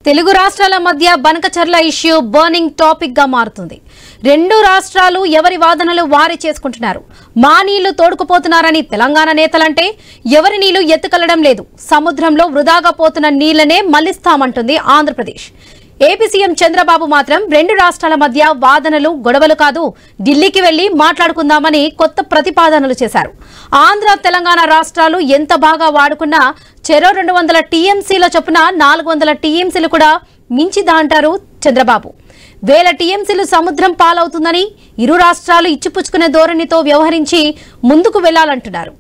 తెలుగు రాష్ట్రాల మధ్య Banakacherla issue burning topic గా మారుతుంది. రెండు రాష్ట్రాలు ఎవరి వాదనలు వారే చేసుకుంటున్నారు. మా నీళ్లు తోడుకుపోతున్నారని తెలంగాణ నేతలంటే ఎవరి నీళ్లు ఎత్తుకెళ్లడం లేదు. సముద్రంలో వృధాగా పోతున్న నీళ్లనే మళ్లిస్తామంటుంది ఆంధ్రప్రదేశ్. ఏపీ సీఎం చంద్రబాబు మాత్రం రెండు రాష్ట్రాల మధ్య వాదనలు గొడవలు కాదు, ఢిల్లీకి వెళ్లి మాట్లాడుకుందామని కొత్త ప్రతిపాదనలు చేశారు. ఆంధ్ర తెలంగాణ రాష్ట్రాలు ఎంత బాగా వాడుకున్నా చెరో 200 టీఎంసీల చొప్పున 400 టీఎంసీలు కూడా మించిదా అంటారు చంద్రబాబు. 1000 టీఎంసీలు సముద్రం పాలవుతుందని ఇరు రాష్ట్రాలు ఇచ్చిపుచ్చుకునే ధోరణితో వ్యవహరించి ముందుకు వెళ్లాలంటున్నారు.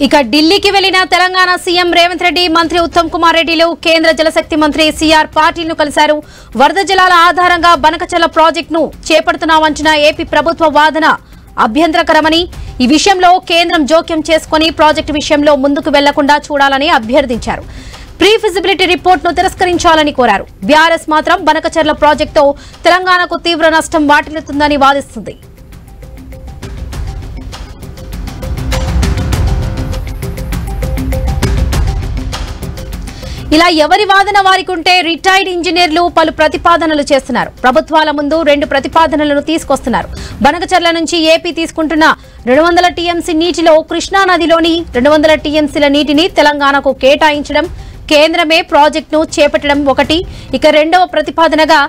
ఇక ఢిల్లీకి వెళ్లిన తెలంగాణ సీఎం రేవంత్ రెడ్డి, మంత్రి ఉత్తమ్ కుమార్ రెడ్డిలు కేంద్ర జలశక్తి మంత్రి సిఆర్ పాటిల్ ను కలిశారు. వరద జలాల ఆధారంగా బనకచర్ల ప్రాజెక్టును చేపడుతున్నామంటున్న ఏపీ ప్రభుత్వ వాదన అభ్యంతరకరమని, ఈ విషయంలో కేంద్రం జోక్యం చేసుకుని ప్రాజెక్టు విషయంలో ముందుకు వెళ్లకుండా చూడాలని అభ్యర్థించారు. ప్రీ ఫిజిబిలిటీ రిపోర్టును తిరస్కరించాలని కోరారు. బీఆర్ఎస్ మాత్రం బనకచర్ల ప్రాజెక్టుతో తెలంగాణకు తీవ్ర నష్టం వాటిల్లుతుందని వాదిస్తుంది. ఇలా ఎవరి వాదన వారికి ఉంటే రిటైర్డ్ ఇంజనీర్లు పలు ప్రతిపాదనలు చేస్తున్నారు. ప్రభుత్వాల ముందు 2 ప్రతిపాదనలను తీసుకొస్తున్నారు. బనకచర్ల నుంచి ఏపీ తీసుకుంటున్న 200 టీఎంసీ నీటిలో కృష్ణా నదిలోని 200 టీఎంసీల నీటిని తెలంగాణకు కేటాయించడం, కేంద్రమే ప్రాజెక్టును చేపట్టడం ఒకటి. ఇక రెండవ ప్రతిపాదనగా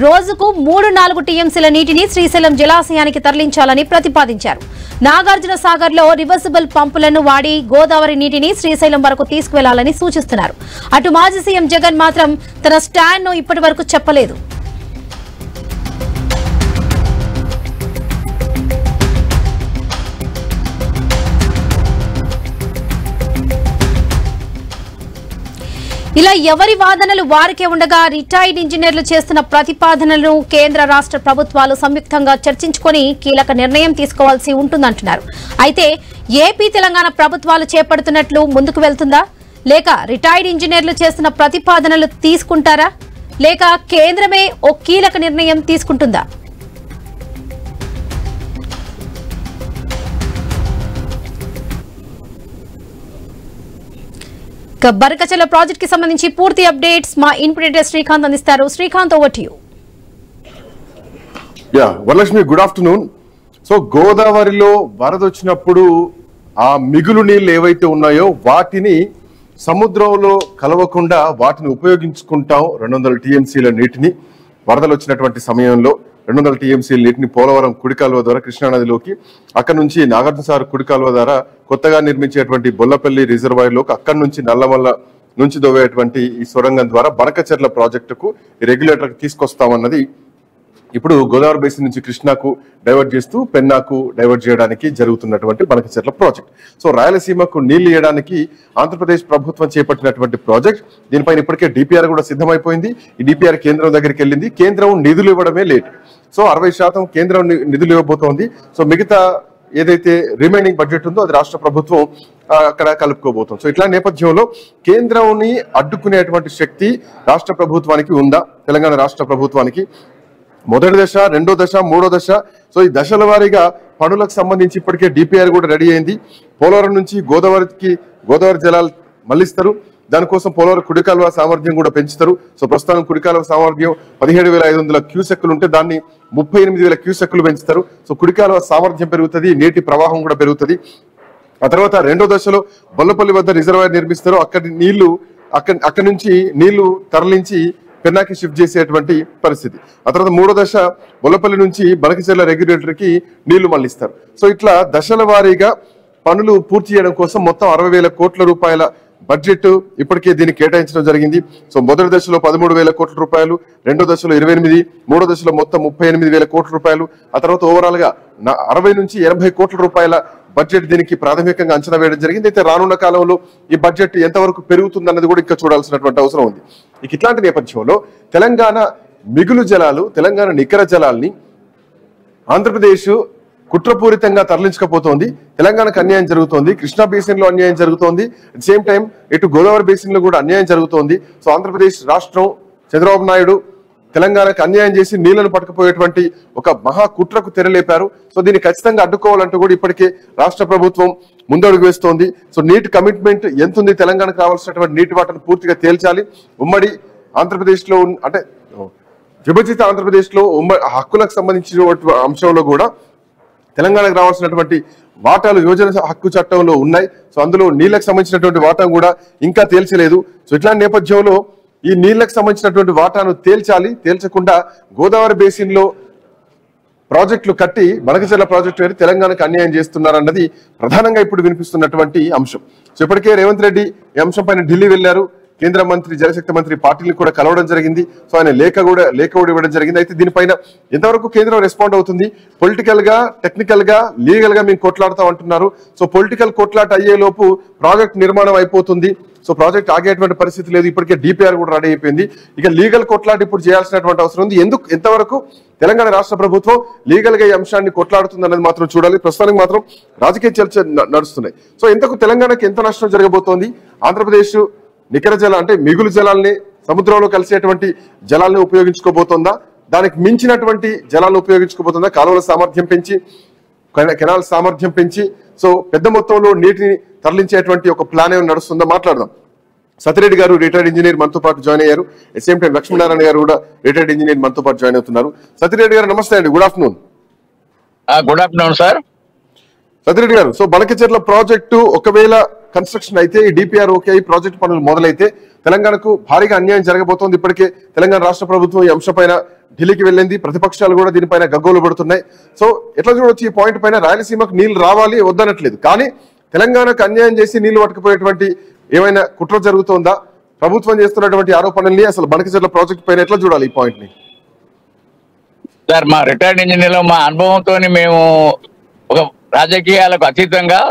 రోజుకు 3-4 టీఎంసీల నీటిని శ్రీశైలం జలాశయానికి తరలించాలని ప్రతిపాదించారు. నాగార్జున సాగర్ లో రివర్సిబుల్ పంపులను వాడి గోదావరి నీటిని శ్రీశైలం వరకు తీసుకువెళ్లాలని సూచిస్తున్నారు. అటు మాజీ సీఎం జగన్ మాత్రం తన స్టాండ్ ను ఇప్పటి వరకు చెప్పలేదు. ఇలా ఎవరి వాదనలు వారికే ఉండగా రిటైర్డ్ ఇంజనీర్లు చేస్తున్న ప్రతిపాదనలను కేంద్ర రాష్ట్ర ప్రభుత్వాలు సంయుక్తంగా చర్చించుకొని కీలక నిర్ణయం తీసుకోవాల్సి ఉంటుందంటున్నారు. అయితే ఏపీ తెలంగాణ ప్రభుత్వాలు చేపడుతున్నట్లు ముందుకు వెళ్తుందా, లేక రిటైర్డ్ ఇంజనీర్లు చేస్తున్న ప్రతిపాదనలు తీసుకుంటారా, లేక కేంద్రమే ఓ కీలక నిర్ణయం తీసుకుంటుందా? బనకచర్ల ప్రాజెక్ట్ కి సంబంధించి పూర్తి అప్డేట్స్ మా ఇన్పుట్ ఎడిటర్ శ్రీకాంత్ అందిస్తారు. Srikanth, over to you. Varalakshmi, good afternoon. So గోదావరిలో వరద వచ్చినప్పుడు ఆ మిగులు నీళ్లు ఏవైతే ఉన్నాయో వాటిని సముద్రంలో కలవకుండా వాటిని ఉపయోగించుకుంటాం. 200 టీఎంసీల నీటిని వరదలు వచ్చినటువంటి సమయంలో 200 టీఎంసీల నీటిని పోలవరం కుడి కాలువ ద్వారా కృష్ణానదిలోకి, అక్కడ నుంచి నాగార్జునసాగర్ కుడి కాలువ ద్వారా కొత్తగా నిర్మించేటువంటి బొల్లపల్లి రిజర్వాయర్లోకి, అక్కడి నుంచి నల్లమల్ల నుంచి దోవేటువంటి ఈ సొరంగం ద్వారా బనకచర్ల ప్రాజెక్టుకు రెగ్యులేటర్కి తీసుకొస్తామన్నది ఇప్పుడు గోదావరి బేసిన్ నుంచి కృష్ణాకు డైవర్ట్ చేస్తూ పెన్నాకు డైవర్ట్ చేయడానికి జరుగుతున్నటువంటి బనకచర్ల ప్రాజెక్ట్. సో రాయలసీమకు నీళ్లు ఇవ్వడానికి ఆంధ్రప్రదేశ్ ప్రభుత్వం చేపట్టినటువంటి ప్రాజెక్ట్. దీనిపైన ఇప్పటికే డిపిఆర్ కూడా సిద్ధమైపోయింది. ఈ డిపిఆర్ కేంద్రం దగ్గరికి వెళ్ళింది. కేంద్రం నిధులు ఇవ్వడమే లేట్. సో 60% కేంద్రం నిధులు ఇవ్వబోతోంది. సో మిగతా ఏదైతే రిమైనింగ్ బడ్జెట్ ఉందో అది రాష్ట్ర ప్రభుత్వం అక్కడ కలుపుకోబోతుంది. సో ఇట్లా నేపథ్యంలో కేంద్రాన్ని అడ్డుకునేటువంటి శక్తి రాష్ట్ర ప్రభుత్వానికి ఉందా? తెలంగాణ రాష్ట్ర ప్రభుత్వానికి మొదటి దశ, రెండో దశ, మూడో దశ, సో ఈ దశల వారీగా పనులకు సంబంధించి ఇప్పటికే డిపిఆర్ కూడా రెడీ అయింది. పోలవరం నుంచి గోదావరి జలాలు మళ్లిస్తారు. దానికోసం పోలవరం కుడికాలువ సామర్థ్యం కూడా పెంచుతారు. సో ప్రస్తుతం కుడికాలువ సామర్థ్యం 17,500 క్యూసెక్కులు ఉంటే దాన్ని 38,000 క్యూసెక్కులు పెంచుతారు. సో కుడికాలువ సామర్థ్యం పెరుగుతుంది, నీటి ప్రవాహం కూడా పెరుగుతుంది. ఆ తర్వాత రెండో దశలో బొల్లపల్లి వద్ద రిజర్వాయర్ నిర్మిస్తారు. అక్కడి నుంచి నీళ్లు తరలించి పెన్నాకి షిఫ్ట్ చేసేటువంటి పరిస్థితి. ఆ తర్వాత మూడో దశ బొల్లపల్లి నుంచి బనకచర్ల రెగ్యులేటర్కి నీళ్లు మళ్లిస్తారు. సో ఇట్లా దశల వారీగా పనులు పూర్తి చేయడం కోసం మొత్తం 60,000 కోట్ల రూపాయల బడ్జెట్ ఇప్పటికే దీన్ని కేటాయించడం జరిగింది. సో మొదటి దశలో 13,000 కోట్ల రూపాయలు, రెండో దశలో 28, మూడో దశలో మొత్తం 38,000 కోట్ల రూపాయలు, ఆ తర్వాత ఓవరాల్ గా 60 నుంచి 80 కోట్ల రూపాయల బడ్జెట్ దీనికి ప్రాథమికంగా అంచనా వేయడం జరిగింది. అయితే రానున్న కాలంలో ఈ బడ్జెట్ ఎంతవరకు పెరుగుతుందన్నది కూడా ఇంకా చూడాల్సినటువంటి అవసరం ఉంది. ఇట్లాంటి నేపథ్యంలో తెలంగాణ మిగులు జలాలు, తెలంగాణ నికర జలాల్ని ఆంధ్రప్రదేశ్ కుట్రపూరితంగా తరలించకపోతోంది. తెలంగాణకు అన్యాయం జరుగుతోంది, కృష్ణా బేసిన్ లో అన్యాయం జరుగుతోంది, అట్ సేమ్ టైం ఇటు గోదావరి బేసిన్ లో కూడా అన్యాయం జరుగుతోంది. సో ఆంధ్రప్రదేశ్ రాష్ట్రం, చంద్రబాబు నాయుడు తెలంగాణకు అన్యాయం చేసి నీళ్లను పట్టుకుపోయేటువంటి ఒక మహా కుట్రకు తెరలేపారు. సో దీన్ని ఖచ్చితంగా అడ్డుకోవాలంటూ కూడా ఇప్పటికే రాష్ట్ర ప్రభుత్వం ముందడుగు వేస్తోంది. సో నీటి కమిట్మెంట్ ఎంత ఉంది, తెలంగాణకు రావాల్సినటువంటి నీటి వాటను పూర్తిగా తేల్చాలి. ఉమ్మడి ఆంధ్రప్రదేశ్ లో అంటే విభజిత ఆంధ్రప్రదేశ్ లో హక్కులకు సంబంధించిన అంశంలో కూడా తెలంగాణకు రావాల్సినటువంటి వాటాలు యోజన హక్కు చట్టంలో ఉన్నాయి. సో అందులో నీళ్లకు సంబంధించినటువంటి వాటా కూడా ఇంకా తేల్చలేదు. సో ఇట్లాంటి నేపథ్యంలో ఈ నీళ్లకు సంబంధించినటువంటి వాటాను తేల్చకుండా గోదావరి బేసిన్ లో ప్రాజెక్టులు కట్టి బనకచెర్ల ప్రాజెక్టు తెలంగాణకు అన్యాయం చేస్తున్నారన్నది ప్రధానంగా ఇప్పుడు వినిపిస్తున్నటువంటి అంశం. సో ఇప్పటికే రేవంత్ రెడ్డి ఈ అంశం పైన ఢిల్లీ వెళ్లారు. కేంద్ర మంత్రి జలశక్తి మంత్రి పాటిల్ని కూడా కలవడం జరిగింది. సో ఆయన లేఖ కూడా ఇవ్వడం జరిగింది. అయితే దీనిపైన ఎంతవరకు కేంద్రం రెస్పాండ్ అవుతుంది? పొలిటికల్ గా, టెక్నికల్ గా, లీగల్ గా మేము కొట్లాడుతాం అంటున్నారు. సో పొలిటికల్ కొట్లాట అయ్యే లోపు ప్రాజెక్ట్ నిర్మాణం అయిపోతుంది. సో ప్రాజెక్ట్ ఆగేటువంటి పరిస్థితి లేదు. ఇప్పటికే డిపిఆర్ కూడా రెడీ అయిపోయింది. ఇక లీగల్ కొట్లాట ఇప్పుడు చేయాల్సినటువంటి అవసరం ఉంది. ఎంతవరకు తెలంగాణ రాష్ట్ర ప్రభుత్వం లీగల్ గా ఈ అంశాన్ని కొట్లాడుతుంది అన్నది మాత్రం చూడాలి. ప్రస్తుతానికి మాత్రం రాజకీయ చర్చ నడుస్తున్నాయి. సో ఇంతకు తెలంగాణకు ఎంత నష్టం జరగబోతోంది? ఆంధ్రప్రదేశ్ నికర జల అంటే మిగులు జలాల్ని, సముద్రంలో కలిసేటువంటి జలాల్ని ఉపయోగించుకోబోతోందా? దానికి మించినటువంటి జలాలను ఉపయోగించుకోబోతుందా? కాలువల సామర్థ్యం పెంచి, కెనాల్ సామర్థ్యం పెంచి సో పెద్ద మొత్తంలో నీటిని తరలించేటువంటి ఒక ప్లాన్ ఏమైనా నడుస్తుందా? మాట్లాడదాం. సతిరెడ్డి గారు రిటైర్డ్ ఇంజనీర్ మనతో పాటు జాయిన్ అయ్యారు. సేమ్ టైం లక్ష్మీనారాయణ గారు కూడా రిటైర్డ్ ఇంజనీర్ మనతో పాటు జాయిన్ అవుతున్నారు. సతిరెడ్డి గారు నమస్తే అండి. Good afternoon. Good afternoon sir. Sathireddy గారు, సో బనకచెర్ల ప్రాజెక్టు ఒకవేళ కన్స్ట్రక్షన్ అయితే, ఈ డిపిఆర్ ఓకే అయి ప్రాజెక్టు పనులు మొదలైతే తెలంగాణకు భారీగా అన్యాయం జరగబోతోంది. ఇప్పటికే తెలంగాణ రాష్ట్ర ప్రభుత్వం ఈ అంశంపైన ఢిల్లీకి వెళ్ళింది. ప్రతిపక్షాలు కూడా దీనిపైన గగ్గోలు పడుతున్నాయి. సో ఎట్లా చూడొచ్చు ఈ పాయింట్ పైన? రాయలసీమకు నీళ్లు రావాలి వద్దనట్లేదు, కానీ తెలంగాణకు అన్యాయం చేసి నీళ్లు పట్టుకుపోయేటువంటి ఏమైనా కుట్ర జరుగుతోందా? ప్రభుత్వం చేస్తున్నటువంటి ఆరోపణల్ని అసలు బనకచెర్ల ప్రాజెక్ట్ పైన ఎట్లా చూడాలి ఈ పాయింట్ ని? సార్, మా రిటైర్డ్ ఇంజనీర్లో మా అనుభవంతో మేము ఒక రాజకీయాలకు అతీతంగా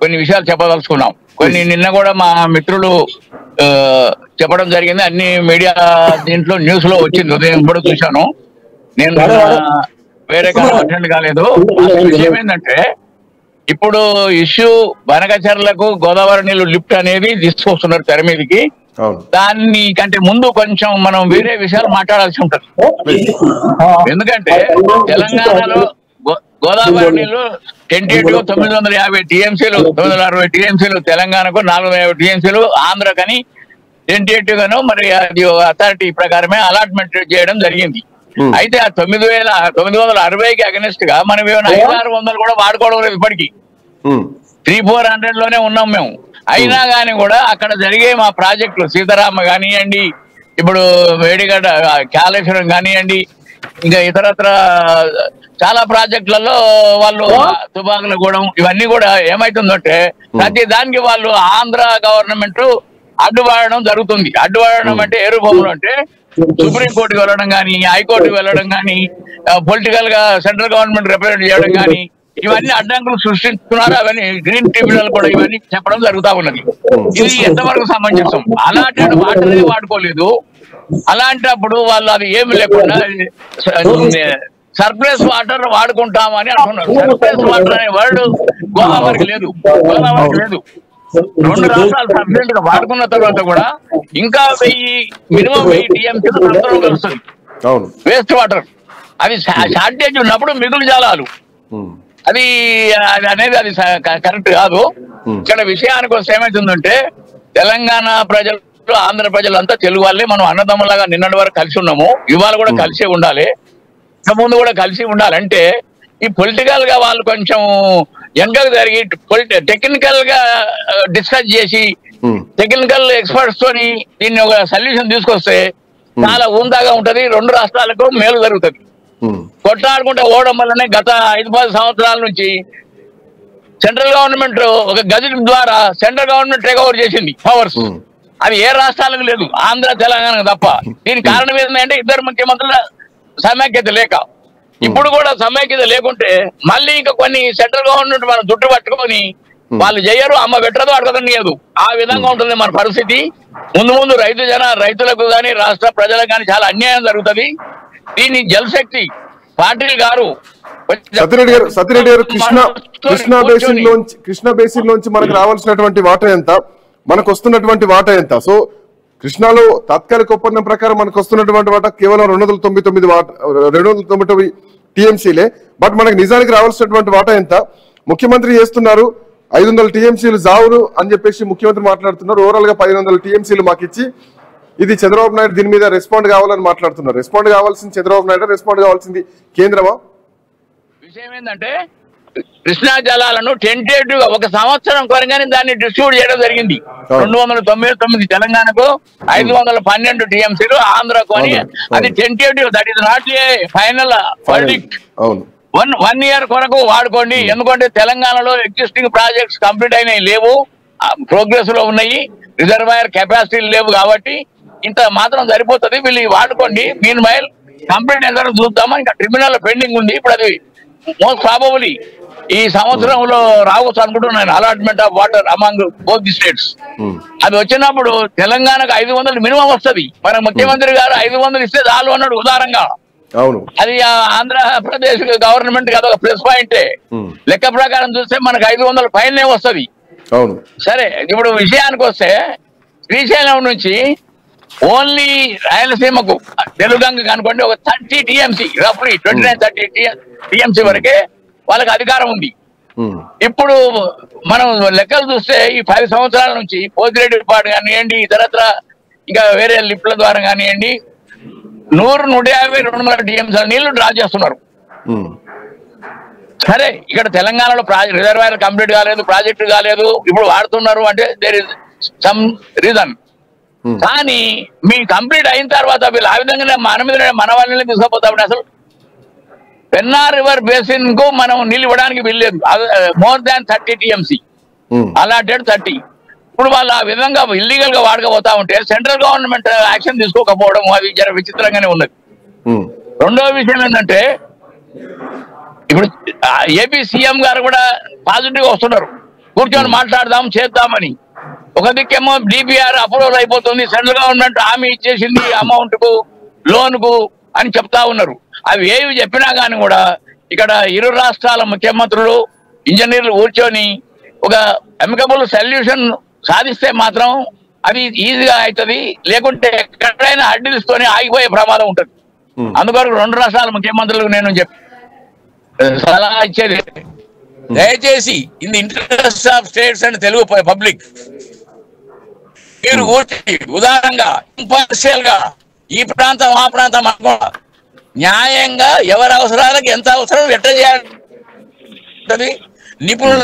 కొన్ని విషయాలు చెప్పదలుచుకున్నాం. కొన్ని నిన్న కూడా మా మిత్రులు చెప్పడం జరిగింది. అన్ని మీడియా దీంట్లో న్యూస్ లో వచ్చింది, ఉదయం కూడా చూశాను. నేను వేరే కాలం అటెండ్ కాలేదు. విషయం ఏంటంటే, ఇప్పుడు ఇష్యూ బనకచెర్లకు గోదావరి నీళ్లు లిఫ్ట్ అనేది తీసుకొస్తున్నారు తెర మీదకి. దాన్ని కంటే ముందు కొంచెం మనం వేరే విషయాలు మాట్లాడాల్సి ఉంటుంది. ఎందుకంటే తెలంగాణలో గోదావరి నీళ్లు టెంటేటివ్ 950 టీఎంసీలు, 960 టీఎంసీలు తెలంగాణకు, 450 టీఎంసీలు ఆంధ్రకని టెంటేటివ్ గాను మరి అది అథారిటీ ప్రకారమే అలాట్మెంట్ చేయడం జరిగింది. అయితే ఆ 9,960కి అగెనిస్ట్ గా మనం ఏమైనా 500-600 కూడా వాడుకోవడం లేదు. ఇప్పటికీ 300-400 లోనే ఉన్నాం మేము. అయినా కానీ కూడా అక్కడ జరిగే మా ప్రాజెక్టులు సీతారామ కానివ్వండి, ఇప్పుడు వేడిగడ్డ కాళేశ్వరం కానివ్వండి, ఇంకా ఇతరత్ర చాలా ప్రాజెక్టులలో వాళ్ళు తుపాకులు కూడా ఇవన్నీ కూడా ఏమైతుందంటే ప్రతి దానికి వాళ్ళు ఆంధ్ర గవర్నమెంట్ అడ్డుపడడం జరుగుతుంది. అడ్డుపడడం అంటే ఏ రూపంలో అంటే సుప్రీంకోర్టుకి వెళ్ళడం కానీ, హైకోర్టుకి వెళ్ళడం కానీ, పొలిటికల్ గా సెంట్రల్ గవర్నమెంట్ రిప్రజెంట్ చేయడం కానీ, ఇవన్నీ అడ్డంకులు సృష్టిస్తున్నారు. అవన్నీ గ్రీన్ ట్రిబ్యునల్ కూడా ఇవన్నీ చెప్పడం జరుగుతా ఉన్నది. ఇది ఎంతవరకు సమంజసం? అలాంటి వాటరే వాడుకోలేదు. అలాంటిప్పుడు వాళ్ళు అది ఏమి లేకుండా సర్ప్లస్ వాటర్ వాడుకుంటామని అంటున్నారు. సర్ప్లస్ వాటర్ అనే వర్డ్ గోదావరికి లేదు. రెండు రాష్ట్రాలు సబ్సిడెంట్ గా వాడుకున్న తర్వాత కూడా ఇంకా మినిమం 1000 టీఎంసీలు కలుస్తుంది వేస్ట్ వాటర్. అది షార్టేజ్ ఉన్నప్పుడు మిగులు జలాలు అది అనేది అది కరెక్ట్ కాదు. ఇక్కడ విషయానికి వస్తే ఏమైతుందంటే, తెలంగాణ ప్రజలు, ఆంధ్ర ప్రజలంతా తెలుగు వాళ్ళే. మనం అన్నదమ్ములాగా నిన్నటి వరకు కలిసి ఉన్నాము, ఇవాళ కూడా కలిసే ఉండాలి, ఇంకా ముందు కూడా కలిసి ఉండాలంటే ఈ పొలిటికల్ గా వాళ్ళు కొంచెం వెనకకు జరిగి టెక్నికల్ గా డిస్కస్ చేసి టెక్నికల్ ఎక్స్పర్ట్స్ తోని దీన్ని ఒక సొల్యూషన్ తీసుకొస్తే చాలా ఊందాగా ఉంటది. రెండు రాష్ట్రాలకు మేలు జరుగుతుంది. కొట్లాడుకుంటే ఓవడం వల్లనే గత 5-10 సంవత్సరాల నుంచి సెంట్రల్ గవర్నమెంట్ ఒక గజెట్ ద్వారా సెంట్రల్ గవర్నమెంట్ టేక్ ఓవర్ చేసింది పవర్స్. అది ఏ రాష్ట్రాలకు లేదు, ఆంధ్ర తెలంగాణకు తప్ప. దీనికి కారణం ఏంటంటే ఇద్దరు ముఖ్యమంత్రుల సమైక్యత లేక. ఇప్పుడు కూడా సమైక్యత లేకుంటే మళ్ళీ ఇంకా కొన్ని సెంట్రల్ గవర్నమెంట్ మనం దుట్టు పట్టుకొని వాళ్ళు చేయరు, అమ్మ పెట్టదు, అడగదు. ఆ విధంగా ఉంటుంది మన పరిస్థితి. ముందు రైతులకు కానీ రాష్ట్ర ప్రజలకు కానీ చాలా అన్యాయం జరుగుతుంది. దీన్ని జలశక్తి పాటిల్ గారు, సతిరెడ్డి గారు కృష్ణా బేసిన్ లోంచి మనకు రావాల్సినటువంటి వాటా ఎంత, మనకు వస్తున్నటువంటి వాటా ఎంత? సో కృష్ణాలో తాత్కాలిక ఒప్పందం ప్రకారం మనకు వస్తున్నటువంటి వాటా కేవలం 299 టీఎంసీలే. బట్ మనకు నిజానికి రావాల్సినటువంటి వాటా ఎంత? ముఖ్యమంత్రి చేస్తున్నారు 500 టీఎంసీలు జావురు అని చెప్పేసి ముఖ్యమంత్రి మాట్లాడుతున్నారు. ఓవరాల్ గా 1500 టీఎంసీలు మాకు ఇచ్చి ఇది చంద్రబాబు నాయుడు దీని మీద రెస్పాండ్ కావాలని మాట్లాడుతున్నారు. రెస్పాండ్ కావాల్సింది చంద్రబాబు నాయుడు, రెస్పాండ్ కావాల్సింది కేంద్రమా? విషయం ఏంటంటే కృష్ణా జలాలను టెంటేటివ్ గా 1 సంవత్సరం కొరగానే దాన్ని డిస్ట్రిబ్యూట్ చేయడం జరిగింది. 299 తెలంగాణకు, 512 టీఎంసీలు ఆంధ్రకు అని. అది tentative, that is not a final verdict. One year కొరకు వాడుకోండి. ఎందుకంటే తెలంగాణలో ఎగ్జిస్టింగ్ ప్రాజెక్ట్స్ కంప్లీట్ అయినాయి లేవు, ప్రోగ్రెస్ లో ఉన్నాయి, రిజర్వాయర్ కెపాసిటీలు లేవు. కాబట్టి ఇంత మాత్రం సరిపోతుంది, వీళ్ళు వాడుకోండి. మీన్ వైల్ కంప్లీట్ ఎంత చూద్దామా, ఇంకా ట్రిబ్యునల్ పెండింగ్ ఉంది. ఇప్పుడు అది మోస్ట్ ప్రాబబులీ ఈ సంవత్సరంలో రావచ్చు అనుకుంటున్నాను, allotment of water among both the states. అది వచ్చినప్పుడు తెలంగాణకు 500 మినిమం వస్తుంది. మన ముఖ్యమంత్రి గారు 500 ఇస్తే చాలు అన్నాడు ఉదారంగా. అది ఆంధ్రప్రదేశ్ గవర్నమెంట్ కదా ఒక ప్లస్ పాయింటే. లెక్క ప్రకారం చూస్తే మనకు 500 పైనే వస్తుంది. సరే, ఇప్పుడు విషయానికి వస్తే శ్రీశైలం నుంచి ఓన్లీ రాయలసీమకు తెలుగంగ కనుకోండి ఒక 30 టీఎంసీ, రఫ్లీ 29-30 టీఎంసీ వరకే వాళ్ళకి అధికారం ఉంది. ఇప్పుడు మనం లెక్కలు చూస్తే ఈ 10 సంవత్సరాల నుంచి పోతిరెడ్డి పాటు కానివ్వండి, ఇతరత్ర ఇంకా వేరే లిఫ్ట్ల ద్వారా కానివ్వండి 100-150 200 టీఎంసీ నీళ్లు డ్రా చేస్తున్నారు. సరే, ఇక్కడ తెలంగాణలో రిజర్వాయర్ కంప్లీట్ కాలేదు, ప్రాజెక్టు కాలేదు, ఇప్పుడు వాడుతున్నారు అంటే దేర్ ఇస్ సమ్ రీజన్. కానీ మీ కంప్లీట్ అయిన తర్వాత వీళ్ళు ఆ విధంగానే మన వాళ్ళని తీసుకుపోతాం. అసలు పెన్నా రివర్ బేసిన్ కు మనం నీళ్ళు ఇవ్వడానికి వీల్లేదు, మోర్ దాన్ 30 టీఎంసీ అలాంటి 30. ఇప్పుడు వాళ్ళు ఆ విధంగా ఇల్లీగల్ గా వాడకపోతా ఉంటే సెంట్రల్ గవర్నమెంట్ యాక్షన్ తీసుకోకపోవడం అది జర విచిత్రంగానే ఉన్నది. రెండవ విషయం ఏంటంటే ఇప్పుడు ఏపీ సీఎం గారు కూడా పాజిటివ్ వస్తున్నారు, కూర్చొని మాట్లాడదాం చేద్దామని. ఒక దిక్కేమో డిపిఆర్ అప్రూవల్ అయిపోతుంది, సెంట్రల్ గవర్నమెంట్ హామీ ఇచ్చేసింది అమౌంట్ కు, లోన్ కు అని చెప్తా ఉన్నారు. అవి ఏవి చెప్పినా కానీ కూడా ఇక్కడ ఇరు రాష్ట్రాల ముఖ్యమంత్రులు ఇంజనీర్లు కూర్చొని ఒక అమికబుల్ సొల్యూషన్ సాధిస్తే మాత్రం అది ఈజీగా అవుతుంది, లేకుంటే ఎక్కడైనా అడ్డిస్తూనే ఆగిపోయే ప్రమాదం ఉంటుంది. అందుకొరకు 2 రాష్ట్రాల ముఖ్యమంత్రులకు నేను సలహా ఇచ్చేది, దయచేసి in the interest of states and Telugu public మీరు ఉదాహరణగా ఇంపార్షియల్ గా ఈ ప్రాంతం ఆ ప్రాంతం అనుకోండి, న్యాయంగా ఎవరి అవసరాలకు ఎంత అవసరం ఎట్లా చేయాలి, నిపుణుల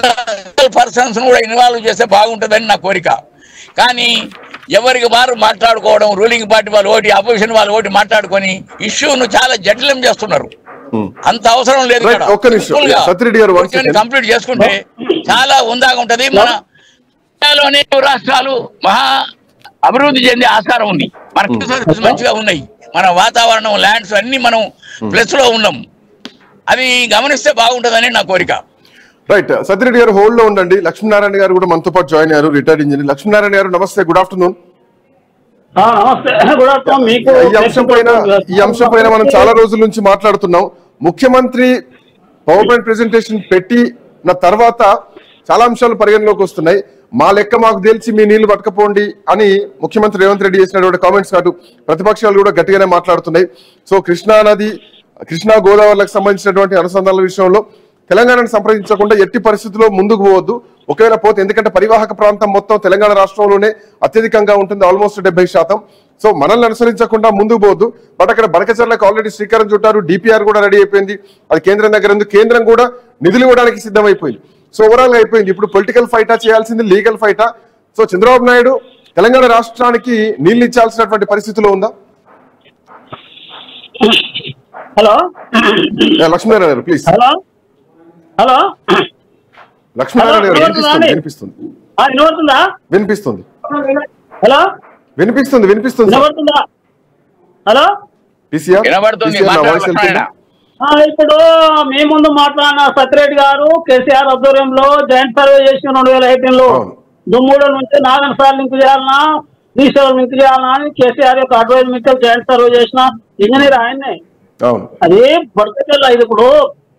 పర్సన్స్ కూడా ఇన్వాల్వ్ చేస్తే బాగుంటుందని నా కోరిక. కానీ ఎవరికి వారు మాట్లాడుకోవడం, రూలింగ్ పార్టీ వాళ్ళు ఒకటి, అపోజిషన్ వాళ్ళు ఒకటి మాట్లాడుకొని ఇష్యూను చాలా జటిలం చేస్తున్నారు. అంత అవసరం లేదు. కంప్లీట్ చేసుకుంటే చాలా ఉందాగా ఉంటది. మన ఇండియాలోనే రాష్ట్రాలు మహా అభివృద్ధి చెందే ఆస్కారం ఉంది. మనకు మంచిగా ఉన్నాయి, మన వాతావరణం, ల్యాండ్స్ అన్ని మనం ప్లస్ లో ఉన్నాం. అది గమనిస్తే బాగుంటుందని నా కోరిక. రైట్, సత్యరెడ్డి గారు హోల్డ్ లో ఉండండి. లక్ష్మీనారాయణ గారు కూడా మనతో పాటు జాయిన్ అయ్యారు, రిటైర్డ్ ఇంజనీర్. లక్ష్మీనారాయణ గారు నమస్తే, గుడ్ ఆఫ్టర్నూన్. ఈ అంశం పైన మనం చాలా రోజుల నుంచి మాట్లాడుతున్నాం. ముఖ్యమంత్రి పవర్ పాయింట్ ప్రెజెంటేషన్ పెట్టిన తర్వాత చాలా అంశాలు పరిగణలోకి వస్తున్నాయి. మా లెక్క మాకు తెలిసి మీ నీళ్లు పట్టుకపోండి అని ముఖ్యమంత్రి రేవంత్ రెడ్డి చేసినటువంటి కామెంట్స్ కాదు, ప్రతిపక్షాలు కూడా గట్టిగానే మాట్లాడుతున్నాయి. సో కృష్ణా గోదావరికి సంబంధించినటువంటి అనుసంధానాల విషయంలో తెలంగాణను సంప్రదించకుండా ఎట్టి పరిస్థితుల్లో ముందుకు పోవద్దు. ఒకవేళ పోతే, ఎందుకంటే పరివాహక ప్రాంతం మొత్తం తెలంగాణ రాష్ట్రంలోనే అత్యధికంగా ఉంటుంది, ఆల్మోస్ట్ 70%. సో మనల్ని అనుసరించకుండా ముందుకు పోవద్దు. బట్ అక్కడ బనకచర్లకు ఆల్రెడీ శ్రీకారం చుట్టారు, డిపిఆర్ కూడా రెడీ అయిపోయింది, అది కేంద్రం దగ్గర ఉంది, కేంద్రం కూడా నిధులు ఇవ్వడానికి సిద్ధమైపోయింది. సో ఓవరాల్ గా అయిపోయింది. ఇప్పుడు పొలిటికల్ ఫైటా చేయాల్సింది, లీగల్ ఫైటా? సో చంద్రబాబు నాయుడు తెలంగాణ రాష్ట్రానికి నీళ్లు ఇచ్చాల్సినటువంటి పరిస్థితిలో ఉందా? హలో లక్ష్మీనారాయణ గారు ప్లీజ్. హలో లక్ష్మీనారాయణ గారు వినిపిస్తుంది. వినిపిస్తుంది. హలో వినిపిస్తుంది. హలో ఇప్పుడు మీ ముందు మాట్లాడిన సత్యరెడ్డి గారు కేసీఆర్ ఆధ్వర్యంలో జాయింట్ సర్వే చేసి 2018లో దుమ్మూడ నుంచి 4 సార్లు లింక్ చేయాలన్నా, 3 సార్లు లింక్ చేయాలన్నా అని కేసీఆర్ యొక్క అడ్వైజ్ మీద జాయింట్ సర్వే చేసిన ఇంజనీర్ ఆయన్నే. అది బనకచెర్ల, ఇది ఇప్పుడు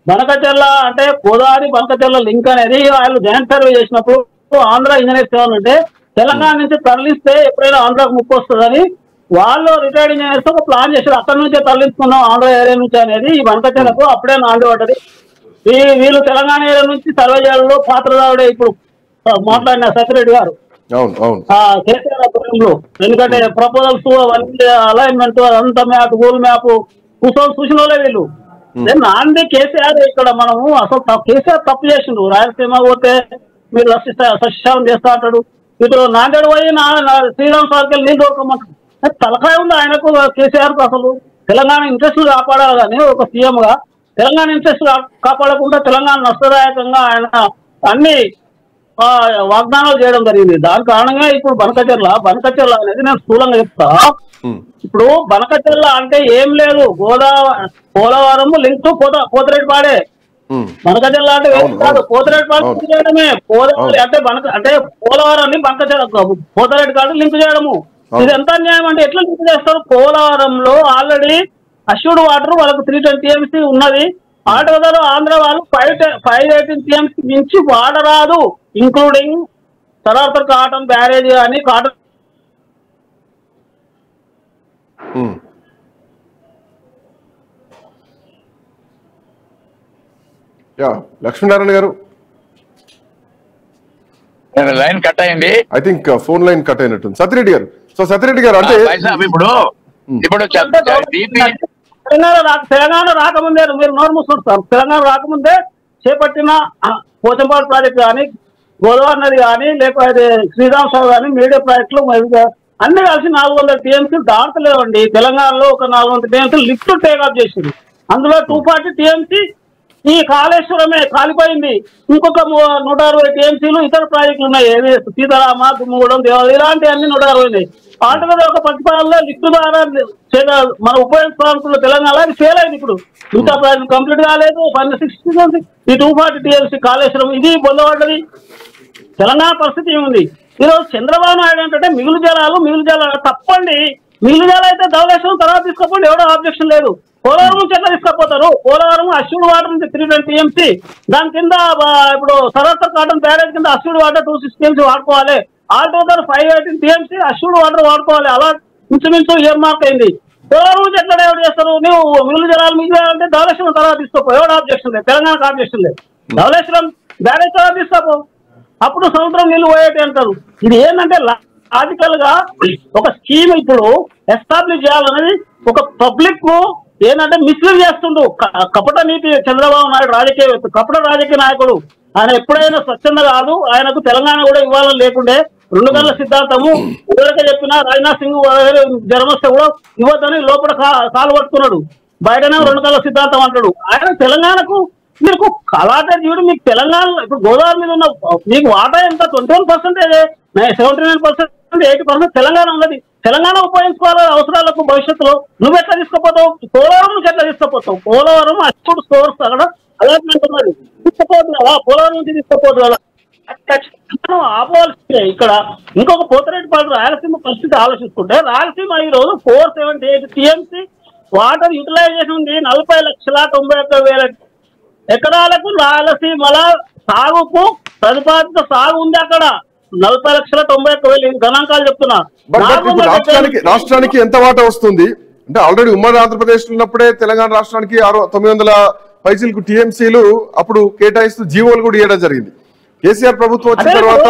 బనకచెర్ల అంటే గోదావరి బనకచెర్ల లింక్ అనేది వాళ్ళు జాయింట్ సర్వే చేసినప్పుడు ఆంధ్ర ఇంజనీర్స్ ఏమనంటే తెలంగాణ నుంచి తరలిస్తే ఎప్పుడైనా ఆంధ్రాకు ముప్పు వస్తుందని వాళ్ళు రిటైర్డ్ ఇంజనీర్స్ ఒక ప్లాన్ చేశారు. అక్కడి నుంచే తరలించుకున్నాం ఆంధ్ర ఏరియా నుంచి అనేది ఈ వనకచెరకు అప్పుడే నాంది పడ్డది. వీళ్ళు తెలంగాణ ఏరియా నుంచి సర్వే చేయడంలో పాత్రదారుడే ఇప్పుడు మాట్లాడిన సత్యరెడ్డి గారు కేసీఆర్ ఆధ్వర్యంలో. ఎందుకంటే ప్రపోజల్స్ అవన్నీ అలైన్మెంట్ అదంతా మ్యాప్ గూగుల్ మ్యాప్ కూర్చొని చూసిన వాళ్ళే వీళ్ళు. నాంది కేసీఆర్ ఇక్కడ మనము అసలు కేసీఆర్ తప్పు చేసిండు. రాయలసీమ పోతే మీరు సస్యాలం చేస్తా అంటాడు. ఇప్పుడు నాందేడు పోయి శ్రీరామ్ సార్కి నీళ్ళు దొరకమంటాడు. తలకాయ ఉంది ఆయనకు కేసీఆర్ కు. అసలు తెలంగాణ ఇంట్రెస్ట్ కాపాడాలి కానీ ఒక సీఎం గా తెలంగాణ ఇంట్రెస్ట్ కాపాడకుండా తెలంగాణ నష్టదాయకంగా ఆయన అన్ని వాగ్దానాలు చేయడం జరిగింది. దాని కారణంగా ఇప్పుడు బనకచెర్ల అనేది నేను స్థూలంగా చెప్తా. ఇప్పుడు బనకచెర్ల అంటే ఏం లేదు, పోలవరం లింక్ టు పోతిరెడ్డిపాడే. బనకచెర్ల అంటే ఏం కాదు, పోతిరెడ్డిపాడు లింక్ చేయడమే. అంటే పోలవరాన్ని పోతిరెడ్డి కాడు లింక్ చేయడము. ఇది ఎంత అన్యాయం అంటే ఎట్లా లింక్ చేస్తారు? పోలవరంలో ఆల్రెడీ అష్యూర్డ్ వాటర్ వాళ్ళకు 320 TMC ఉన్నది. ఆల్టోగర్ ఆంధ్ర వాళ్ళు 518 TMC మించి వాడరాదు, ఇంక్లూడింగ్ సరార్పర్ కాటన్ బ్యారేజ్ అని కాటన్. లక్ష్మీనారాయణ గారు లైన్ కట్ అయింది. I think phone line cut అయినట్టుంది. సత్యరెడ్డి గారు, సో సత్యరెడ్డి గారు అంటే ఇప్పుడు తెలంగాణ రాకముందే మీరు నోరు మూసుకుంటారు. తెలంగాణ రాకముందే చేపట్టిన పోచంపాడు ప్రాజెక్ట్ కానీ, గోదావరి నది కానీ, లేకపోతే శ్రీరామ్ సాగర్ కానీ, మీడియా ప్రాజెక్టులు అన్ని కలిసి 400 TMC దాటలేవండి. తెలంగాణలో ఒక 400 TMC లిఫ్ట్ టేకప్ చేసింది. అందులో 240 TMC ఈ కాళేశ్వరమే కాలిపోయింది. ఇంకొక 160 TMCలు ఇతర ప్రాజెక్టులు ఉన్నాయి. సీతారామ, దుమ్మగూడెం, దేవాలయం ఇలాంటి అన్ని 160. ఆల్టోగర్ ఒక ప్రతిపాదనలో లిఫ్ట్ ద్వారా మనం ఉపయోగించుకోవాలనుకున్న తెలంగాణ అది ఫెయిల్ అయింది. ఇప్పుడు ఇంకా ప్రాజెక్ట్ కంప్లీట్ కాలేదు. 60 ఈ 240 TMC కాళేశ్వరం ఇది పొందబడ్డది. తెలంగాణ పరిస్థితి ఏముంది? ఈరోజు చంద్రబాబు నాయుడు ఏంటంటే మిగులు జలాలు తప్పండి. మిగులు జలాలు అయితే ధవళేశ్వరం తర్వాత తీసుకోపోండి, ఎవడో ఆబ్జెక్షన్ లేదు. పోలవరం నుంచి ఎట్లా తీసుకపోతారు? పోలవరం అష్యూర్డ్ వాటర్ నుంచి 320 TMC, దాని కింద ఇప్పుడు సరస్వర్ కాటన్ బ్యారేజ్ కింద అష్యూర్డ్ వాటర్ 260 TMC వాడుకోవాలి. ఆల్టోగర్ 518 TMC అష్యూర్డ్ వాటర్ వాడుకోవాలి. అలా ఇంచుమించు ఇయర్ మార్క్ అయింది. పోలవరం నుంచి ఎట్లా డైవర్ట్ చేస్తారు? నువ్వు మిగులు జలాలంటే ధవళేశ్వరం తర్వాత తీసుకోపో, ఎవడో ఆబ్జెక్షన్ లేదు, తెలంగాణకు ఆబ్జెక్షన్ లేదు. ధవళేశ్వరం బ్యారేజ్ తర్వాత తీసుకోపో, అప్పుడు సముద్రం నీళ్లు పోయేటి అంటారు. ఇది ఏంటంటే లాజికల్ గా ఒక స్కీమ్ ఇప్పుడు ఎస్టాబ్లిష్ చేయాలనేది ఒక పబ్లిక్ ఏంటంటే మిస్లీడ్ చేస్తుండు. కపట నీతి చంద్రబాబు నాయుడు కపట రాజకీయ నాయకుడు. ఆయన ఎప్పుడైనా స్వచ్ఛంద కాదు. ఆయనకు తెలంగాణ కూడా ఇవ్వాలని లేకుండే 2 గంటల సిద్ధాంతము. ఎవరికే చెప్పినా రాజ్నాథ్ సింగ్ జ్వరం వస్తే కూడా ఇవ్వద్దని లోపల కాలు పట్టుకున్నాడు. బయటనే 2 గంటల సిద్ధాంతం అంటాడు. ఆయన తెలంగాణకు మీకు అలాంటి చూడు, మీకు తెలంగాణ ఇప్పుడు గోదావరి మీద ఉన్న మీకు వాటా ఎంత 21%, 79%, 80% తెలంగాణ ఉన్నది. తెలంగాణ ఉపయోగించుకోవాలి అవసరాలకు భవిష్యత్తులో. నువ్వు ఎట్లా తీసుకుపోతావు? పోలవరం నుంచి ఎట్లా తీసుకుపోతావు? పోలవరం అప్పుడు స్టోర్స్ అక్కడ అలాట్మెంట్ ఉన్నది, తీసుకుపోతుంది కదా. పోలవరం నుంచి తీసుకుపోతుంది కదా. ఆపవలసిందే. ఇక్కడ ఇంకొక పోతిరెడ్డిపాడు రాయలసీమ పరిస్థితి ఆలోచిస్తుంటే రాయలసీమ ఈ రోజు 478 TMC వాటర్ యూటిలైజేషన్ ఉంది. 40,91,000 ఎకరాలకు రాయలసీమల సాగుకు ప్రతిపాదిత సాగు ఉంది. అక్కడ 40,91,000 గణాంకాలు చెప్తున్నా. రాష్ట్రానికి ఎంత వాటా వస్తుంది అంటే ఆల్రెడీ ఉమ్మడి ఆంధ్రప్రదేశ్ ఉన్నప్పుడే తెలంగాణ రాష్ట్రానికి 900 పైసలకు TMCలు అప్పుడు కేటాయిస్తూ జీవోలు కూడా ఇవ్వడం జరిగింది. కేసీఆర్ ప్రభుత్వం వచ్చిన తర్వాత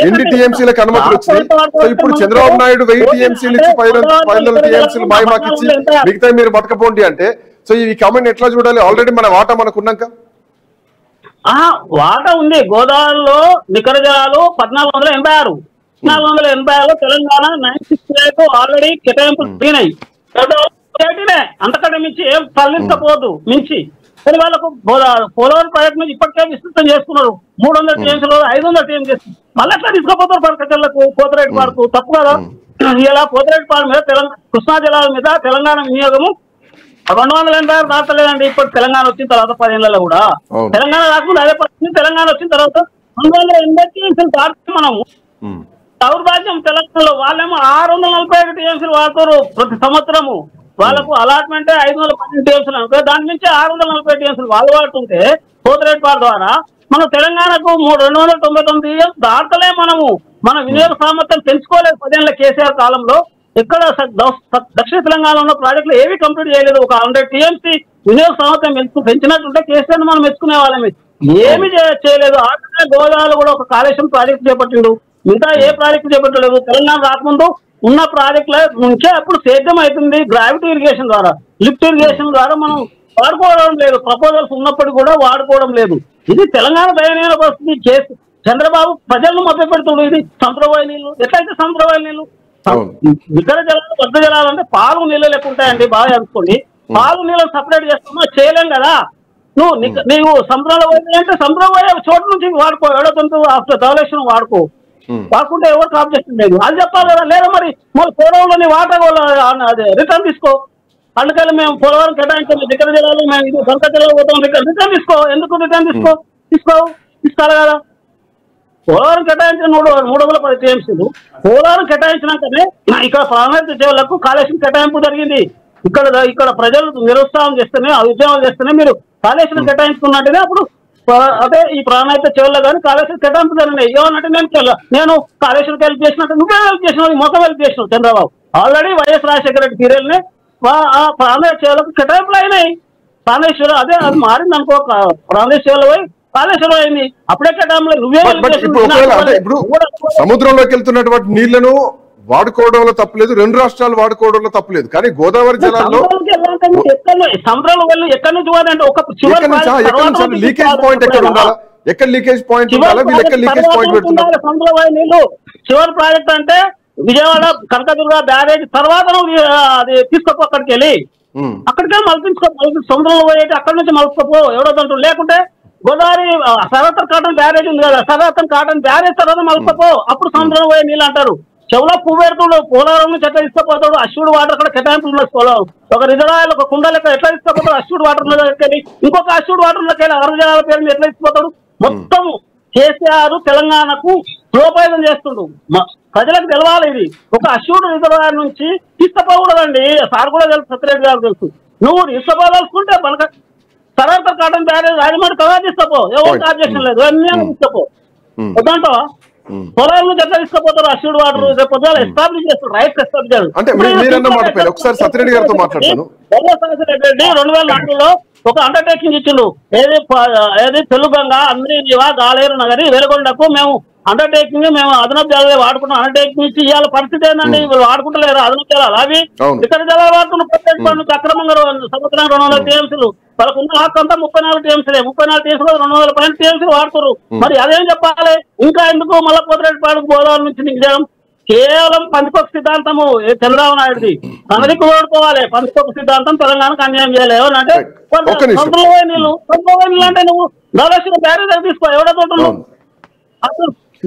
ఎన్ని TMCలకు అనుమతులు వచ్చినాయి. సో ఇప్పుడు చంద్రబాబు నాయుడు 1000 TMCలు ఇచ్చి 500 TMCలు మాయమాకి ఇచ్చి మిగతా మీరు బతకపోండి అంటే, సో ఈ కమెంట్ ఎట్లా చూడాలి? ఆల్రెడీ మన వాటా మనకు ఉన్నాక వాటా ఉంది. గోదావరిలో నికర జలాలు 1486, 1486లో తెలంగాణ 968 ఆల్రెడీ కేటాయింపులు పోయినాయి. అంతకంటే మించి ఏం తరలించకపోదు మించి. కానీ వాళ్ళకు పోలవరం ప్రాజెక్ట్ నుంచి ఇప్పటికే విస్తృతం చేసుకున్నారు. 300 TMCలో 500 TMC చేస్తున్నారు. మళ్ళీ ఎట్లా తీసుకుపోతారు బనకచెర్లకు, పోతిరెడ్డిపాడుకు? తప్పు కదా. ఇలా పోతిరెడ్డిపాడు మీద కృష్ణా జలాల మీద తెలంగాణ వినియోగము 286 దాటలేదండి. ఇప్పుడు తెలంగాణ వచ్చిన తర్వాత 10 ఏళ్లలో కూడా తెలంగాణ రాకుండా అదే పరిస్థితి. తెలంగాణ వచ్చిన తర్వాత 280 TMCలు దాటితే మనము దౌర్భాగ్యం తెలంగాణలో. వాళ్ళేమో 645 TMCలు వాడతారు ప్రతి సంవత్సరము. వాళ్ళకు అలాట్మెంటే 512 TMCలు అనుకో, దాని నుంచి 645 TMCలు వాళ్ళు వాడుతుంటే పోతిరెడ్డిపాడు ద్వారా మనం తెలంగాణకు 299 దాటలే మనము. మన వినియోగ సామర్థ్యం పెంచుకోలేదు 10 ఏళ్ల కేసీఆర్ కాలంలో. ఎక్కడ దక్షిణ తెలంగాణలో ఉన్న ప్రాజెక్టులు ఏవి కంప్లీట్ చేయలేదు. ఒక 100 TMC వినియోగ సామర్థ్యం పెంచినట్టుంటే కేసీఆర్ మనం మెచ్చుకునే వాళ్ళమే. ఏమి చేయలేదు. ఆటగా గోదావరిలో కూడా ఒక కాళేశ్వరం ప్రాజెక్టు చేపట్టిండు, మిగతా ఏ ప్రాజెక్టు చేపట్టలేదు. తెలంగాణ రాకముందు ఉన్న ప్రాజెక్టుల నుంచే అప్పుడు సేద్యం అవుతుంది గ్రావిటీ ఇరిగేషన్ ద్వారా, లిఫ్ట్ ఇరిగేషన్ ద్వారా మనం వాడుకోవడం లేదు. ప్రపోజల్స్ ఉన్నప్పటికీ కూడా వాడుకోవడం లేదు. ఇది తెలంగాణ దయనీయ పరిస్థితి. చంద్రబాబు ప్రజలను మభ్యపెడుతుంది. ఇది సముద్రవాయి నీళ్లు ఎట్లయితే సముద్రవాయి నీళ్లు, ఇతర జలాలు వద్ద జలాలు అంటే పాలు నీళ్ళు లెక్క ఉంటాయండి. బాగా అనుకోండి, పాలు నీళ్ళని సపరేట్ చేస్తున్నా చేయలేం కదా. నీవు సముద్రంలో పోయి అంటే సముద్రం పోయే చోటు నుంచి వాడుకో, ఎవడో ఆఫ్టర్ ధవళేశ్వరం వాడుకుంటే ఎవరు డ్రాప్ చేస్తుంది అది చెప్పాలి కదా. లేదా మరి పోలవరంలోని వాటర్ రిటర్న్ తీసుకో. అందుకని మేము పోలవరం కేటాయించాము దగ్గర జిల్లాలో, మేము ఇది సొంత జిల్లాలో పోతాం, రిటర్న్ తీసుకో. ఎందుకు రిటర్న్ తీసుకోవాలి కదా. పోలవరం కేటాయించిన 310 TMCలు పోలవరం కేటాయించినాకనే ఇక్కడ ప్రాణాయిత సేవలకు కాళేశ్వరం కేటాయింపు జరిగింది. ఇక్కడ ప్రజలు నిరుత్సాహం చేస్తేనే, ఉద్యమాలు చేస్తేనే మీరు కాళేశ్వరం కేటాయించుకున్నట్టుగా అప్పుడు అదే ఈ ప్రాణాయిత చెవుల్లో కానీ కాళేశ్వరం కేటాయింపు జరిగినాయి. ఏమన్నట్టు నేను కాళేశ్వరం హెల్ప్ చేసినట్టు నువ్వే హెల్ప్ చేసినావు, మొత్తం హెల్ప్ చేసినావు చంద్రబాబు. ఆల్రెడీ వైఎస్ రాజశేఖర రెడ్డి పీరియడ్ని ఆ ప్రాణాయిత చెవులకు కేటాయింపులు అయినాయి. ప్రాణేశ్వరం అదే అది మారింది అనుకో, ప్రాణేశ్వరంలో పోయి కాళేశ్వరం అయింది. అప్పుడే కేటాయింపులు నువ్వే. ఇప్పుడు సముద్రంలోకి వెళ్తున్నటువంటి నీళ్లను వాడుకోవడంలో తప్పలేదు, 2 రాష్ట్రాలు వాడుకోవడంలో తప్పలేదు. కానీ గోదావరి జలాల్లో సముద్రంలో వెళ్ళి ఎక్కడి నుంచి పోదంటే ఒక లీకేజ్ పాయింట్ ఎక్కడ ఉండాలా, ఎక్కడ లీకేజ్ పాయింట్ ఉండాలా, వీళ్ళు ఎక్కడ లీకేజ్ పాయింట్ పెడుతున్నారు. సముద్రవాయి నీళ్లు చివరి ప్రాజెక్ట్ అంటే విజయవాడ కనకదుర్గ బ్యారేజ్ తర్వాత అది తీసుకోపో, అక్కడికి వెళ్ళి మలిపించుకో. సముద్రంలో పోయేటి అక్కడి నుంచి మలుపుకోపో ఎవడో లేకుంటే గోదావరి సరత్తర్ కాటన్ బ్యారేజ్ ఉంది కదా, సరత్తర్ కాటన్ బ్యారేజ్ తర్వాత మలుపుకోపో. అప్పుడు సముద్రంలో పోయే నీళ్ళు అంటారు. చెవులో పువ్వు పెడుతుడు, పోలవరం నుంచి ఎట్లా తీసుకుపోతాడు, అశ్వుడు వాటర్ అక్కడ కేటాయింపులు పోలవరం ఒక రిజర్వాయర్ ఒక కుండ లెక్క ఎట్లా తీసుకుపోతాడు, అశ్వుడు వాటర్ వెళ్ళి ఇంకొక అశ్వుడు వాటర్ లెక్క అరవై జలాల పేరు మీద ఎట్లా తీసుకుపోతాడు. మొత్తం కేసీఆర్ తెలంగాణకు ప్రోపాయనం చేస్తుండు. ప్రజలకు తెలవాలి ఇది. ఒక అశ్వుడు రిజర్వాయర్ నుంచి తీసుకుపోకూడదండి. సార్ కూడా తెలుసు, సత్యరెడ్డి గారు తెలుసు. నువ్వు తీసుకుపోదలుచుకుంటే మనక సరత్తర్ కాటన్ బ్యారేజ్ రాజమండ్రి కవర్ తీసుకపో, ఎవరికి ఆబ్జెక్షన్ లేదు, అన్ని తీసుకపో. వద్దంటావా? పొలాల నుంచి ఎట్లా తీసుకుపోతారు అశ్వుడు వాటర్ పొద్దున ఎస్టాబ్లిష్ చేస్తారు, రైట్స్ ఎస్టాబ్లిష్ చేస్తారు. ఒకసారి సత్యరెడ్డి గారితో మాట్లాడతాను. 2004లో ఒక అండర్టేకింగ్ ఇచ్చిండు. ఏది తెలుగంగ అందరి గాలేరు నగరి వెలుగొండకు మేము అండర్టేకింగ్ మేము అదనపు జలాలు వాడుకున్నాం. అండర్టేకింగ్ ఇచ్చి ఇవాళ పరిస్థితి ఏంటండి, వాడుకుంటలేరు అదనపు జలాలు. అవి ఇతర జలాలు వాడుకున్న ప్రత్యేక పన్నుకు అక్రమంగా సంవత్సరం 200 TMCలు వాళ్ళకు ఉన్న హక్కు అంతా 34 TMCలే. 34 TMCలు 200 పైన TMCలు వాడుతారు. మరి అదేం చెప్పాలి. ఇంకా ఎందుకు మళ్ళా పోతిరెడ్డిపాడుకు గోదావరి నుంచి నీకు చేయడం కేవలం పంచకొక సిద్ధాంతము చంద్రబాబు నాయుడుది. తనదికి ఓడుకోవాలి. పంచకొక సిద్ధాంతం తెలంగాణకు అన్యాయం చేయలేదు. అంటే సముద్రంలో నీళ్ళు అంటే నువ్వు ధవళేశ్వరం బ్యారేజ్ తీసుకో, ఎవడో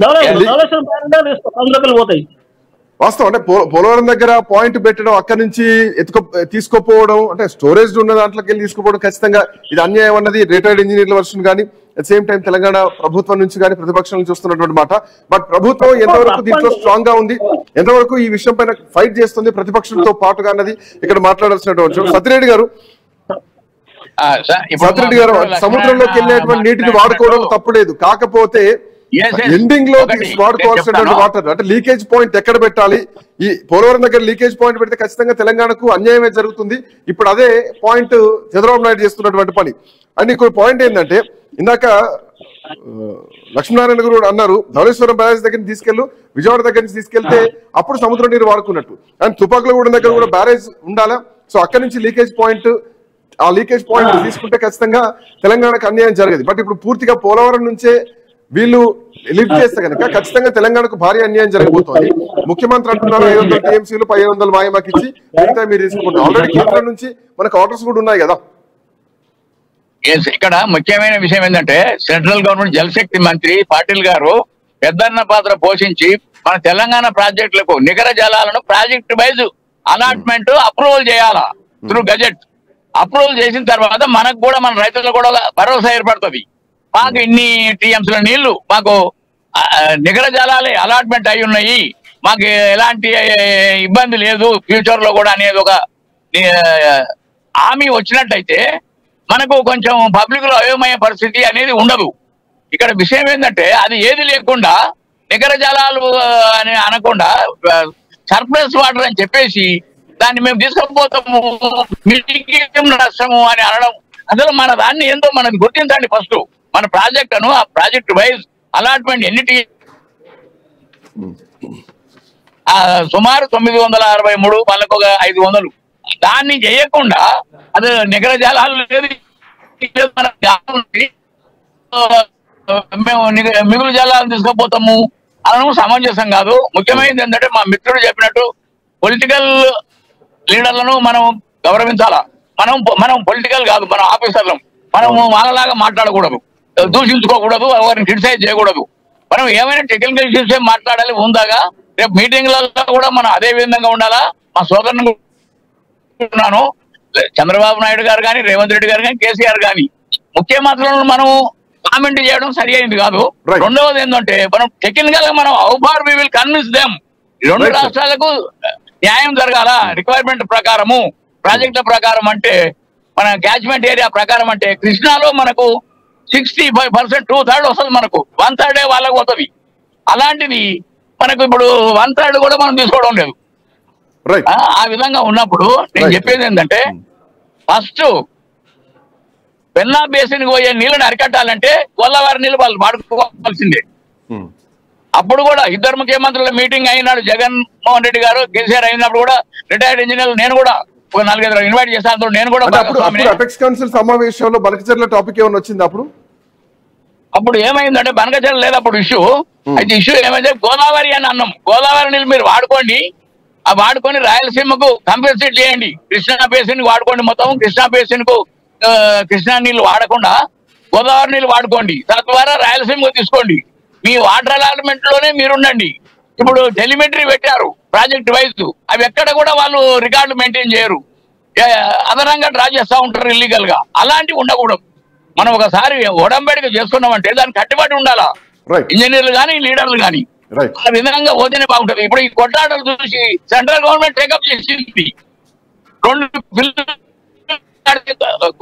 ధవళేశ్వరం బ్యారేజ్ తీసుకో, సముద్రకులు పోతాయి. వాస్తవం అంటే పోలవరం దగ్గర పాయింట్ పెట్టడం, అక్కడి నుంచి తీసుకోపోవడం, అంటే స్టోరేజ్ ఉన్న దాంట్లోకి వెళ్ళి తీసుకుపోవడం ఖచ్చితంగా ఇది అన్యాయం అన్నది రిటైర్డ్ ఇంజనీర్ల వర్షన్ కానీ అట్ సేమ్ టైం తెలంగాణ ప్రభుత్వం నుంచి కానీ ప్రతిపక్షం నుంచి వస్తున్నటువంటి మాట. బట్ ప్రభుత్వం ఎంతవరకు దీంట్లో స్ట్రాంగ్ గా ఉంది, ఎంతవరకు ఈ విషయం పైన ఫైట్ చేస్తుంది ప్రతిపక్షంతో పాటుగా అన్నది ఇక్కడ మాట్లాడాల్సినటువంటి సత్యరెడ్డి గారు. సత్యరెడ్డి గారు, సముద్రంలోకి వెళ్ళేటువంటి నీటిని వాడుకోవడం తప్పులేదు, కాకపోతే ఎండింగ్ లో వాడుకోవాల్సినటువంటి వాటర్ అంటే లీకేజ్ పాయింట్ ఎక్కడ పెట్టాలి. ఈ పోలవరం దగ్గర లీకేజ్ పాయింట్ పెడితే ఖచ్చితంగా తెలంగాణకు అన్యాయమే జరుగుతుంది. ఇప్పుడు అదే పాయింట్ చంద్రబాబు నాయుడు చేస్తున్నటువంటి పని. అండ్ ఇంకో పాయింట్ ఏంటంటే, ఇందాక లక్ష్మీనారాయణ గారు అన్నారు ధవళేశ్వరం బ్యారేజ్ దగ్గర తీసుకెళ్ళు, విజయవాడ దగ్గర నుంచి తీసుకెళ్తే అప్పుడు సముద్ర నీరు వాడుకున్నట్టు. అండ్ తుపాకులగూడెం దగ్గర కూడా బ్యారేజ్ ఉండాలా. సో అక్కడి నుంచి లీకేజ్ పాయింట్, ఆ లీకేజ్ పాయింట్ తీసుకుంటే ఖచ్చితంగా తెలంగాణకు అన్యాయం జరగదు. బట్ ఇప్పుడు పూర్తిగా పోలవరం నుంచే వీళ్ళు లిఫ్ట్ చేస్తే కనుక ఖచ్చితంగా తెలంగాణకు భారీ అన్యాయం జరగబోతోంది. ముఖ్యమంత్రి అంటున్నారు 500 TMCలు 500 వాయిమాకి ఇచ్చి మిగతా మీరు తీసుకుంటారు. ఆల్రెడీ కేంద్రం నుంచి మనకు ఆర్డర్స్ కూడా ఉన్నాయి కదా. ఇక్కడ ముఖ్యమైన విషయం ఏంటంటే, సెంట్రల్ గవర్నమెంట్ జలశక్తి మంత్రి పాటిల్ గారు పెద్దన్న పాత్ర పోషించి మన తెలంగాణ ప్రాజెక్టులకు నికర జలాలను ప్రాజెక్ట్ వైజ్ అలాట్మెంట్ అప్రూవల్ చేయాలా త్రూ గజెట్. అప్రూవల్ చేసిన తర్వాత మనకు కూడా మన రైతులకు కూడా భరోసా ఏర్పడుతుంది. మాకు ఇన్ని TMCల నీళ్లు మాకు నికర జలాలే అలాట్మెంట్ అయి ఉన్నాయి, మాకు ఎలాంటి ఇబ్బంది లేదు ఫ్యూచర్ లో కూడా అనేది ఒక హామీ వచ్చినట్టయితే మనకు కొంచెం పబ్లిక్ లో అయోమయ పరిస్థితి అనేది ఉండదు. ఇక్కడ విషయం ఏంటంటే, అది ఏది లేకుండా నికర జలాలు అని అనకుండా సర్ప్లస్ వాటర్ అని చెప్పేసి దాన్ని మేము తీసుకుపోతాము నష్టము అని అనడం, అసలు మన దాన్ని ఏందో మనది గుర్తించండి. ఫస్ట్ మన ప్రాజెక్టును ఆ ప్రాజెక్ట్ వైజ్ అలాట్మెంట్ ఎన్నిటి సుమారు 963 వాళ్ళకు ఒక 500 దాన్ని చేయకుండా అది నికర జలాలు లేదు మేము మిగులు జలాలను తీసుకుపోతాము అనడం సమంజసం కాదు. ముఖ్యమైనది ఏంటంటే మా మిత్రుడు చెప్పినట్టు పొలిటికల్ లీడర్లను మనం గౌరవించాలా. మనం పొలిటికల్ కాదు, మనం ఆఫీసర్లం. మనము వాళ్ళలాగా మాట్లాడకూడదు, దూషించుకోకూడదు, ఎవరిని క్రిటిసైజ్ చేయకూడదు. మనం ఏమైనా టెక్నికల్ ఇష్యూస్ మాట్లాడాలి ఉందాగా. రేపు మీటింగ్లలో కూడా మనం అదే విధంగా ఉండాలా. మా సోదరుని చంద్రబాబు నాయుడు గారు కానీ, రేవంత్ రెడ్డి గారు కానీ, కేసీఆర్ కానీ ముఖ్యమంత్రులను మనం కామెంట్ చేయడం సరి అయింది కాదు. రెండవది ఏంటంటే మనం టెక్నికల్ గా మనం how far we will convince them. రెండు రాష్ట్రాలకు న్యాయం జరగాల రిక్వైర్మెంట్ ప్రకారము, ప్రాజెక్టుల ప్రకారం. అంటే మన క్యాచ్మెంట్ ఏరియా ప్రకారం అంటే కృష్ణాలో మనకు 65% 2/3 వస్తుంది, మనకు 1/3 వాళ్ళకు పోతుంది. అలాంటిది మనకు ఇప్పుడు 1/3 కూడా మనం తీసుకోవడం లేదు. ఆ విధంగా ఉన్నప్పుడు నేను చెప్పేది ఏంటంటే ఫస్ట్ పెన్నా బేసిన్ పోయే నీళ్ళని అరికట్టాలంటే గోదావరి నీళ్ళు వాళ్ళు వాడుకోవాల్సిందే. అప్పుడు కూడా ఇద్దరు ముఖ్యమంత్రుల మీటింగ్ అయినాడు, జగన్మోహన్ రెడ్డి గారు, కేసీఆర్ అయినప్పుడు కూడా రిటైర్డ్ ఇంజనీర్లు నేను కూడా ఒక 4-5 ఇన్వైట్ చేశాను. నేను కూడా అపెక్స్ కౌన్సిల్ సమావేశంలో బనకచెర్ల టాపిక్ ఏమైనా వచ్చింది? అప్పుడు ఏమైందంటే బనకచెర్ల లేదు అప్పుడు ఇష్యూ. అయితే ఇష్యూ ఏమైంది, గోదావరి అని అన్నాం. గోదావరి నీళ్ళు మీరు వాడుకోండి, ఆ వాడుకొని రాయలసీమకు కంపెన్సేట్ చేయండి. కృష్ణా బేసిన్ వాడుకోండి, మొత్తం కృష్ణా బేసిన్ కు కృష్ణా నీళ్లు వాడకుండా గోదావరి నీళ్ళు వాడుకోండి, తద్వారా రాయలసీమకు తీసుకోండి. మీ వాటర్ అలాట్మెంట్ లోనే మీరుండండి. ఇప్పుడు టెలిమెట్రీ పెట్టారు ప్రాజెక్ట్ వైజ్, అవి ఎక్కడ కూడా వాళ్ళు రికార్డు మెయింటైన్ చేయరు, అదనంగా డ్రా చేస్తూ ఉంటారు ఇల్లీగల్ గా. అలాంటివి ఉండకూడదు. మనం ఒకసారి ఒడంబడిక చేసుకున్నామంటే దానికి కట్టుబడి ఉండాలా, ఇంజనీర్లు కానీ లీడర్లు కానీ. ఆ విధంగా పోతేనే బాగుంటది. ఇప్పుడు ఈ కొట్లాటలు చూసి సెంట్రల్ గవర్నమెంట్ టేకప్ చేసింది. 2 బిల్లులు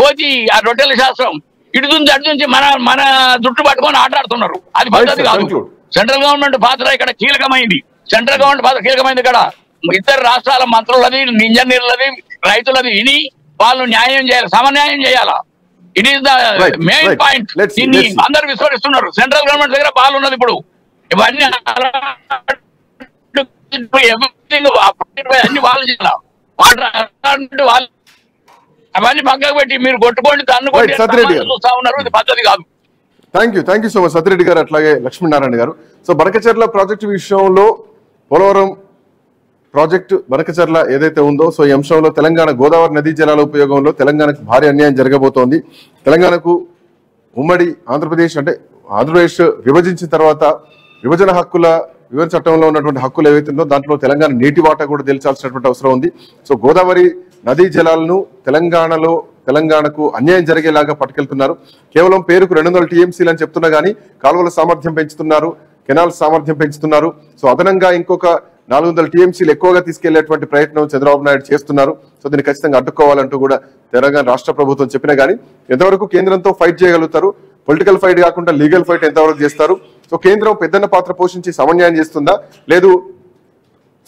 కోచి ఆ రొట్టెల శాస్త్రం ఇటు నుంచి అటు నుంచి మన జుట్టు పట్టుకొని ఆటాడుతున్నారు. అది పద్ధతి కాదు. సెంట్రల్ గవర్నమెంట్ పాత్ర ఇక్కడ కీలకమైంది. సెంట్రల్ గవర్నమెంట్ పాత్ర కీలకమైంది. ఇక్కడ ఇతర రాష్ట్రాల మంత్రులది, ఇంజనీర్లది, రైతులది విని వాళ్ళు న్యాయం చేయాలి, సమన్యాయం చేయాలా. It is the main point. దీన్ని అందరు విస్మరిస్తున్నారు. సెంట్రల్ గవర్నమెంట్ దగ్గర పాలున్నది. ఇప్పుడు ఇవన్నీ అన్ని వాళ్ళు చేయాలి. వాళ్ళు అవన్నీ పక్కకు పెట్టి మీరు కొట్టుకోండి, తన్నుకోండి చూస్తా ఉన్నారు. ఇది పద్ధతి కాదు. Thank you so much Satya Reddy గారు, అట్లాగే లక్ష్మీనారాయణ గారు. సో బనకచెర్ల ప్రాజెక్టు విషయంలో పోలవరం ప్రాజెక్టు బనకచెర్ల ఏదైతే ఉందో, సో ఈ అంశంలో తెలంగాణ గోదావరి నదీ జలాల ఉపయోగంలో తెలంగాణకు భారీ అన్యాయం జరగబోతోంది. తెలంగాణకు ఉమ్మడి ఆంధ్రప్రదేశ్ అంటే ఆంధ్రప్రదేశ్ విభజించిన తర్వాత విభజన చట్టంలో ఉన్నటువంటి హక్కులు ఏవైతే ఉందో దాంట్లో తెలంగాణ నీటి వాటా కూడా తెలిచాల్సినటువంటి అవసరం ఉంది. సో గోదావరి నదీ జలాలను తెలంగాణకు అన్యాయం జరిగేలాగా పట్టుకెళ్తున్నారు. కేవలం పేరుకు 200 టీఎంసీలు అని చెప్తున్నా కానీ కాలువల సామర్థ్యం పెంచుతున్నారు, కెనాల్ సామర్థ్యం పెంచుతున్నారు. సో అదనంగా ఇంకొక 400 టీఎంసీలు ఎక్కువగా తీసుకెళ్లేటువంటి ప్రయత్నం చంద్రబాబు నాయుడు చేస్తున్నారు. సో దీన్ని ఖచ్చితంగా అడ్డుకోవాలంటూ కూడా తెలంగాణ రాష్ట్ర ప్రభుత్వం చెప్పినా కానీ ఎంతవరకు కేంద్రంతో ఫైట్ చేయగలుగుతారు, పొలిటికల్ ఫైట్ కాకుండా లీగల్ ఫైట్ ఎంతవరకు చేస్తారు? సో కేంద్రం పెద్దన్న పాత్ర పోషించి సమన్యాయం చేస్తుందా, లేదు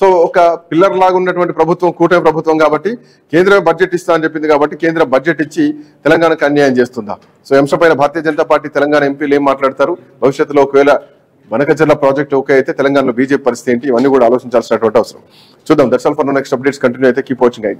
సో ఒక పిల్లర్ లాగా ఉన్నటువంటి ప్రభుత్వం కూటమి ప్రభుత్వం కాబట్టి కేంద్రం బడ్జెట్ ఇస్తా అని చెప్పింది కాబట్టి కేంద్రం బడ్జెట్ ఇచ్చి తెలంగాణకు అన్యాయం చేస్తుందా? సో అంశంపైన భారతీయ జనతా పార్టీ తెలంగాణ ఎంపీలు ఏం మాట్లాడతారు? భవిష్యత్తులో ఒకవేళ బనకచెర్ల ప్రాజెక్ట్ ఓకే అయితే తెలంగాణలో బీజేపీ పరిస్థితి ఏంటి? ఇవన్నీ కూడా ఆలోచించాల్సినటువంటి అవసరం. చూద్దాం. That's all for next updates continue అయితే కీప్ వాచింగ్.